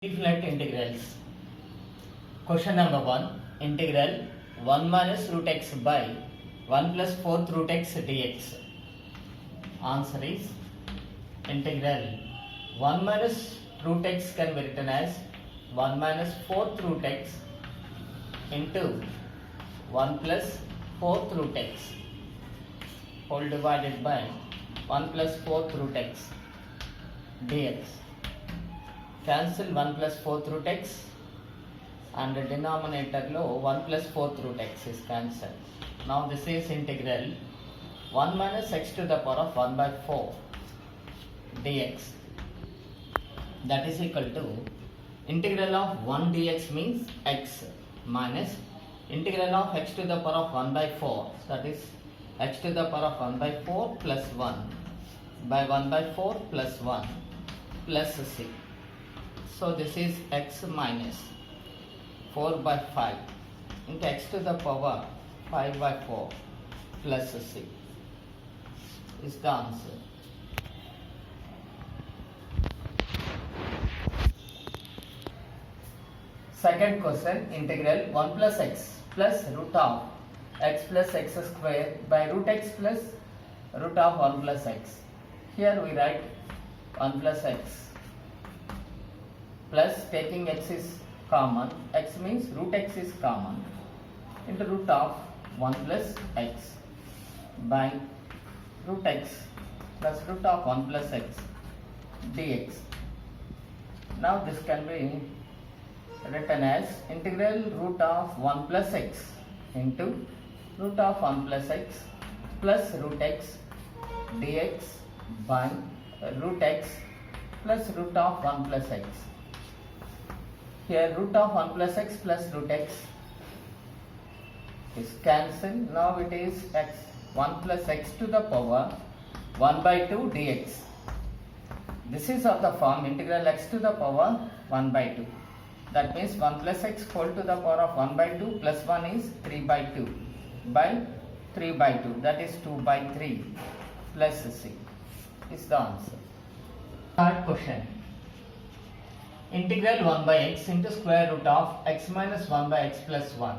Infinite integrals. Question number 1. Integral 1 minus root x by 1 plus 4th root x dx. Answer is integral 1 minus root x can be written as 1 minus 4th root x into 1 plus 4th root x whole divided by 1 plus 4th root x dx. Cancel 1 plus 4th root x and the denominator lo 1 plus 4th root x is cancelled. Now this is integral 1 minus x to the power of 1 by 4 dx, that is equal to integral of 1 dx means x minus integral of x to the power of 1 by 4, that is x to the power of 1 by 4 plus 1 by 1 by 4 plus 1 plus c. So this is x minus 4 by 5 into x to the power 5 by 4 plus c is the answer. Second question, integral 1 plus x plus root of x plus x square by root x plus root of 1 plus x. Here we write 1 plus x plus taking x is common, x means root x is common, into root of 1 plus x by root x plus root of 1 plus x dx. Now this can be written as integral root of 1 plus x into root of 1 plus x plus root x dx by root x plus root of 1 plus x. Here root of 1 plus x plus root x is cancelled. Now it is x 1 plus x to the power 1 by 2 dx. This is of the form integral x to the power 1 by 2. That means 1 plus x whole to the power of 1 by 2 plus 1 is 3 by 2 by 3 by 2, that is 2 by 3 plus c is the answer. Third question. Integral 1 by x into square root of x minus 1 by x plus 1.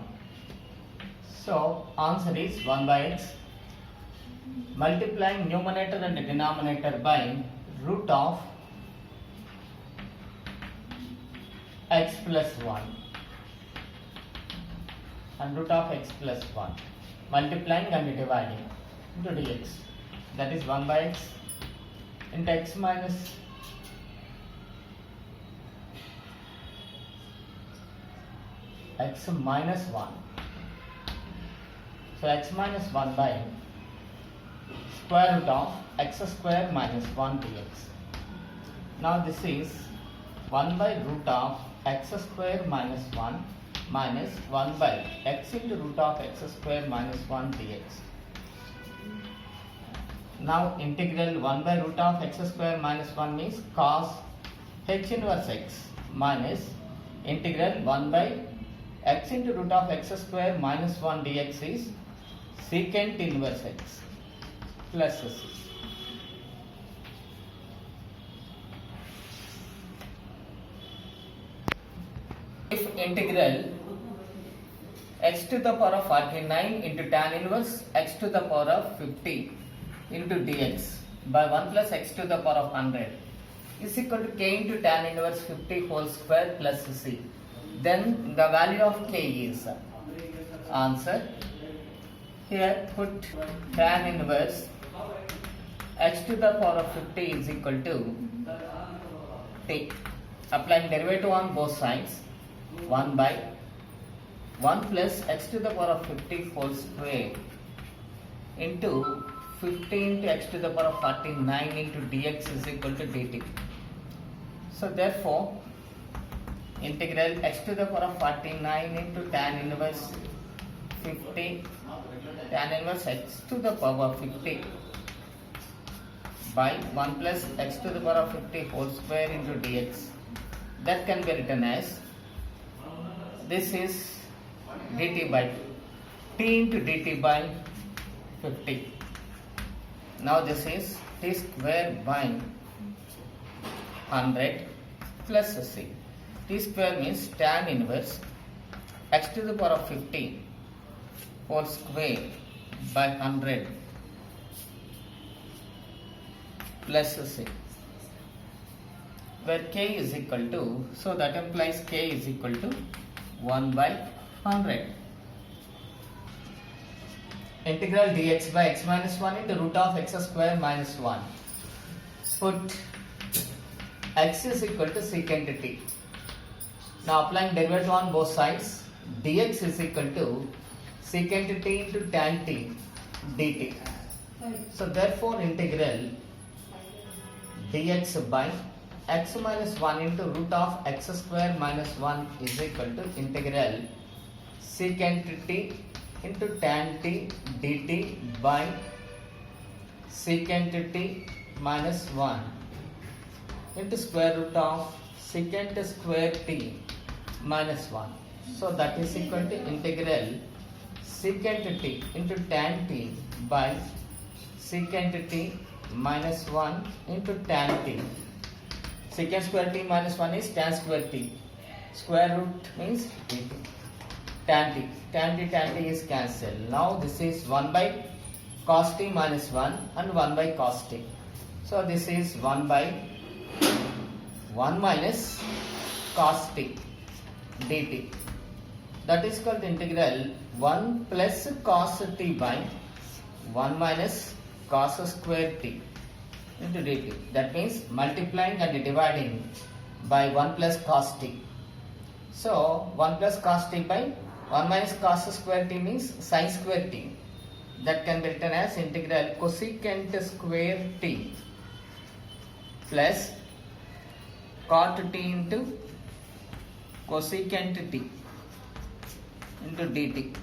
So answer is 1 by x multiplying numerator and denominator by root of x plus 1 and root of x plus 1 multiplying and dividing into dx, that is 1 by x into x minus x minus 1. So x minus 1 by square root of x square minus 1 dx. Now this is 1 by root of x square minus 1 minus 1 by x into root of x square minus 1 dx. Now integral 1 by root of x square minus 1 means cos h inverse x minus integral 1 by x into root of x square minus 1 dx is secant inverse x plus c. If integral x to the power of 49 into tan inverse x to the power of 50 into dx by 1 plus x to the power of 100 is equal to k into tan inverse 50 whole square plus c, then the value of k is answer. Here put tan inverse x to the power of 50 is equal to t, applying derivative on both sides, 1 by 1 plus x to the power of 50 whole square into 50 into x to the power of 49 into dx is equal to dt. So therefore integral x to the power of 49 into tan inverse 50 tan inverse x to the power 50 by 1 plus x to the power of 50 whole square into dx, that can be written as this is dt by t into dt by 50. Now this is t square by 100 plus c. t square means tan inverse x to the power of 15 whole square by 100 plus c, where k is equal to, so that implies k is equal to 1 by 100. Integral dx by x minus 1 into root of x square minus 1. Put x is equal to secant t. Now applying derivative on both sides, dx is equal to secant t into tan t dt. So therefore integral dx by x minus 1 into root of x square minus 1 is equal to integral secant t into tan t dt by secant t minus 1 into square root of secant square t minus 1. So that is equal to integral secant t into tan t by secant t minus 1 into tan t. Secant square t minus 1 is tan square t. Square root means dt. Tan t. Tan t is cancelled. Now this is 1 by cos t minus 1 and 1 by cos t. So this is 1 by 1 minus cos t dt. That is called integral 1 plus cos t by 1 minus cos square t into dt. That means multiplying and dividing by 1 plus cos t. So 1 plus cos t by 1 minus cos square t means sin square t. That can be written as integral cosecant square t plus cot t into cosecant t into dt.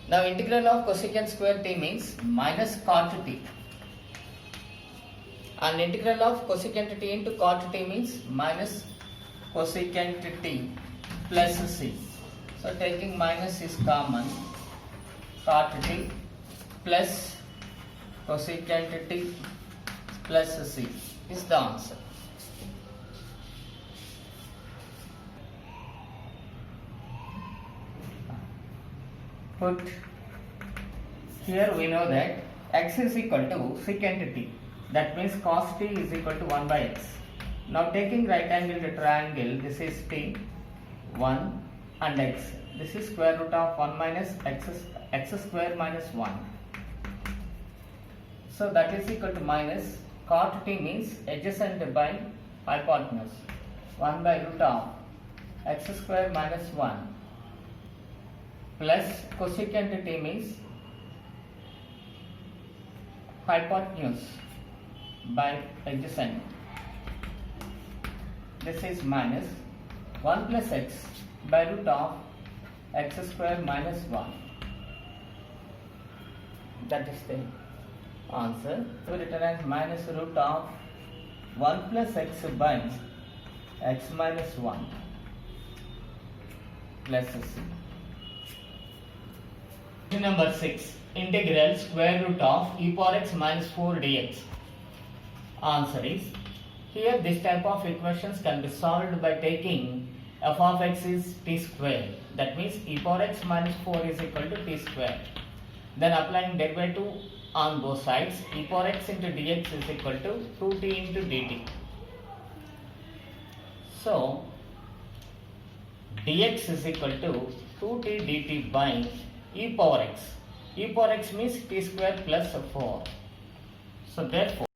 Now integral of cosecant square t means minus cot t, and integral of cosecant t into cot t means minus cosecant t plus c. So taking minus is common, cot t plus cosecant t plus c is the answer. Put here we know that x is equal to secant t. That means cos t is equal to 1 by x. Now taking right angle triangle, this is t, 1 and x. This is square root of 1 minus x square minus 1. So that is equal to minus cot t means adjacent by hypotenuse, 1 by root of x square minus 1 plus cosecant t means hypotenuse by adjacent. This is minus 1 plus x by root of x square minus 1. That is the answer. So written as minus root of 1 plus x by x minus 1 plus c. Number 6. Integral square root of e power x minus 4 dx. Answer is, here this type of equations can be solved by taking f of x is t square. That means e power x minus 4 is equal to t square. Then applying derivative on both sides, e power x into dx is equal to 2t into dt. So dx is equal to 2t dt by e power x. E power x means t square plus 4. So therefore